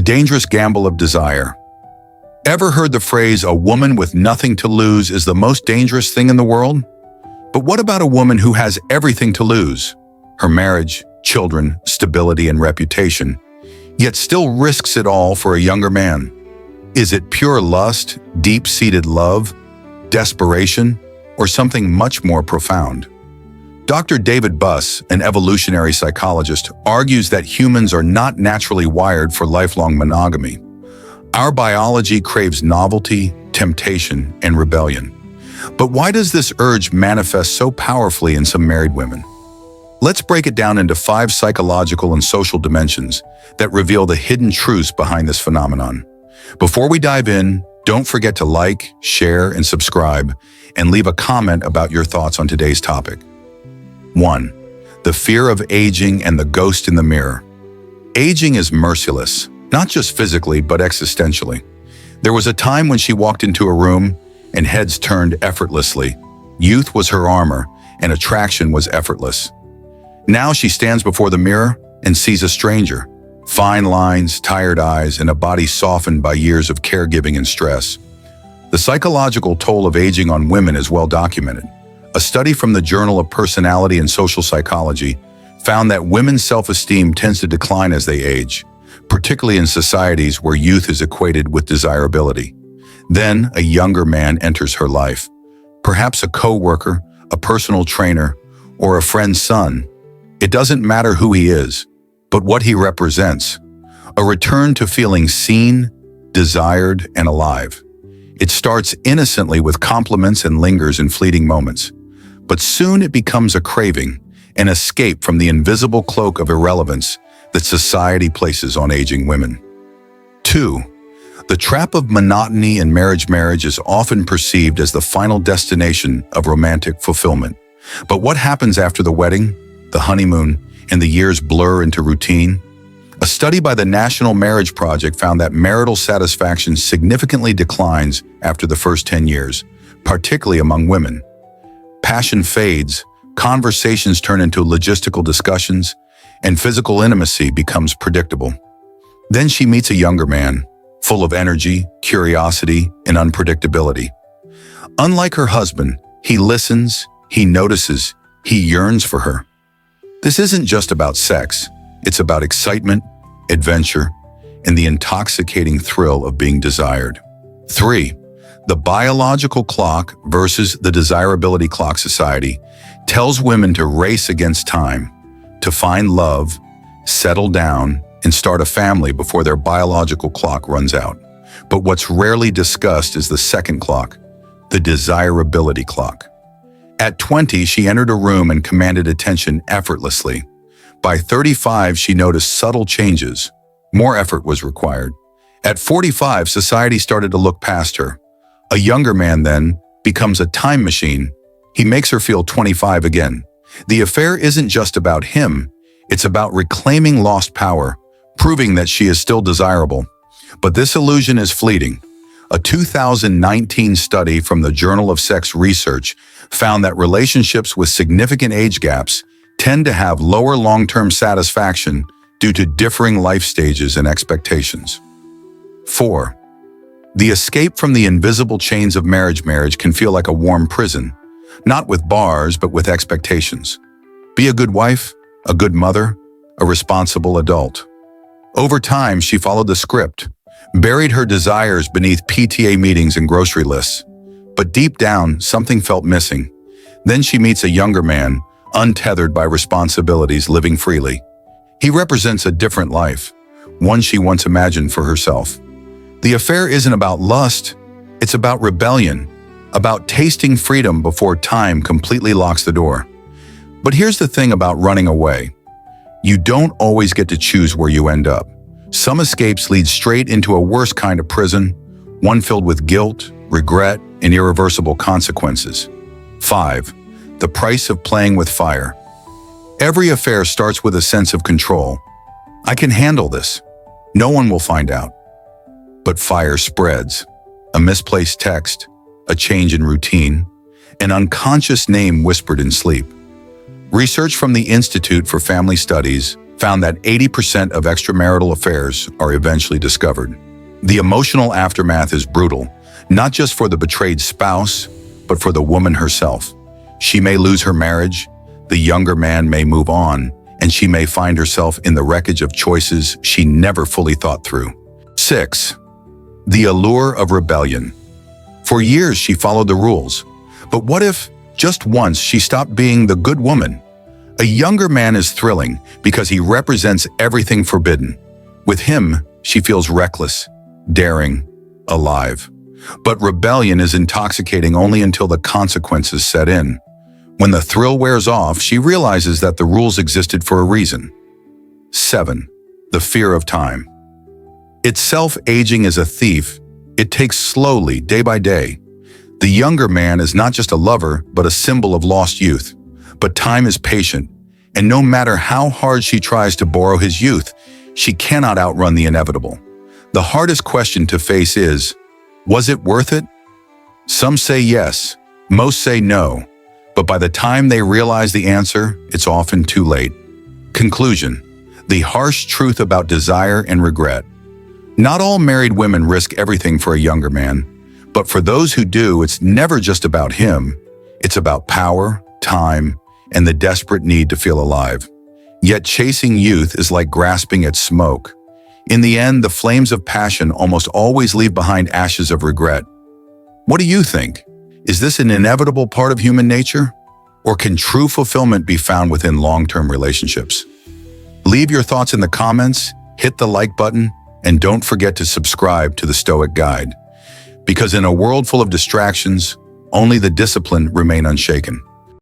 dangerous gamble of desire. Ever heard the phrase, "a woman with nothing to lose is the most dangerous thing in the world"? But what about a woman who has everything to lose? Her marriage, children, stability, and reputation, yet still risks it all for a younger man? Is it pure lust, deep-seated love, desperation, or something much more profound? Dr. David Buss, an evolutionary psychologist, argues that humans are not naturally wired for lifelong monogamy. Our biology craves novelty, temptation, and rebellion. But why does this urge manifest so powerfully in some married women? Let's break it down into 5 psychological and social dimensions that reveal the hidden truths behind this phenomenon. Before we dive in, don't forget to like, share, and subscribe, and leave a comment about your thoughts on today's topic. 1. The fear of aging and the ghost in the mirror. Aging is merciless, not just physically, but existentially. There was a time when she walked into a room and heads turned effortlessly. Youth was her armor, and attraction was effortless. Now she stands before the mirror and sees a stranger. Fine lines, tired eyes, and a body softened by years of caregiving and stress. The psychological toll of aging on women is well documented. A study from the Journal of Personality and Social Psychology found that women's self-esteem tends to decline as they age, particularly in societies where youth is equated with desirability. Then a younger man enters her life, perhaps a co-worker, a personal trainer, or a friend's son. It doesn't matter who he is, but what he represents. A return to feeling seen, desired, and alive. It starts innocently with compliments and lingers in fleeting moments. But soon it becomes a craving, an escape from the invisible cloak of irrelevance that society places on aging women. 2. The trap of monotony in marriage. Marriage is often perceived as the final destination of romantic fulfillment. But what happens after the wedding, the honeymoon, and the years blur into routine? A study by the National Marriage Project found that marital satisfaction significantly declines after the first 10 years, particularly among women. Passion fades, conversations turn into logistical discussions, and physical intimacy becomes predictable. Then she meets a younger man, full of energy, curiosity, and unpredictability. Unlike her husband, he listens, he notices, he yearns for her. This isn't just about sex, it's about excitement, adventure, and the intoxicating thrill of being desired. 3. The biological clock versus the desirability clock. Society tells women to race against time, to find love, settle down, and start a family before their biological clock runs out. But what's rarely discussed is the second clock, the desirability clock. At 20, she entered a room and commanded attention effortlessly. By 35, she noticed subtle changes. More effort was required. At 45, society started to look past her. A younger man then becomes a time machine. He makes her feel 25 again. The affair isn't just about him. It's about reclaiming lost power, proving that she is still desirable. But this illusion is fleeting. A 2019 study from the Journal of Sex Research found that relationships with significant age gaps tend to have lower long-term satisfaction due to differing life stages and expectations. 4. The escape from the invisible chains of marriage. Marriage can feel like a warm prison, not with bars, but with expectations. Be a good wife, a good mother, a responsible adult. Over time, she followed the script, buried her desires beneath PTA meetings and grocery lists. But deep down, something felt missing. Then she meets a younger man, untethered by responsibilities, living freely. He represents a different life, one she once imagined for herself. The affair isn't about lust, it's about rebellion, about tasting freedom before time completely locks the door. But here's the thing about running away. You don't always get to choose where you end up. Some escapes lead straight into a worse kind of prison, one filled with guilt, regret, and irreversible consequences. 5. The price of playing with fire. Every affair starts with a sense of control. I can handle this. No one will find out. But fire spreads. A misplaced text, a change in routine, an unconscious name whispered in sleep. Research from the Institute for Family Studies found that 80% of extramarital affairs are eventually discovered. The emotional aftermath is brutal, not just for the betrayed spouse, but for the woman herself. She may lose her marriage, the younger man may move on, and she may find herself in the wreckage of choices she never fully thought through. 6. The Allure of Rebellion. For years she followed the rules, but what if, just once, she stopped being the good woman? A younger man is thrilling because he represents everything forbidden. With him, she feels reckless, daring, alive. But rebellion is intoxicating only until the consequences set in. When the thrill wears off, she realizes that the rules existed for a reason. 7. The Fear of Time. Itself, aging is a thief. It takes slowly, day by day. The younger man is not just a lover, but a symbol of lost youth. But time is patient, and no matter how hard she tries to borrow his youth, she cannot outrun the inevitable. The hardest question to face is, was it worth it? Some say yes, most say no, but by the time they realize the answer, it's often too late. Conclusion: the harsh truth about desire and regret. Not all married women risk everything for a younger man, but for those who do, it's never just about him. It's about power, time, and the desperate need to feel alive. Yet chasing youth is like grasping at smoke. In the end, the flames of passion almost always leave behind ashes of regret. What do you think? Is this an inevitable part of human nature? Or can true fulfillment be found within long-term relationships? Leave your thoughts in the comments, hit the like button, and don't forget to subscribe to the Stoic Guide. Because in a world full of distractions, only the disciplined remain unshaken.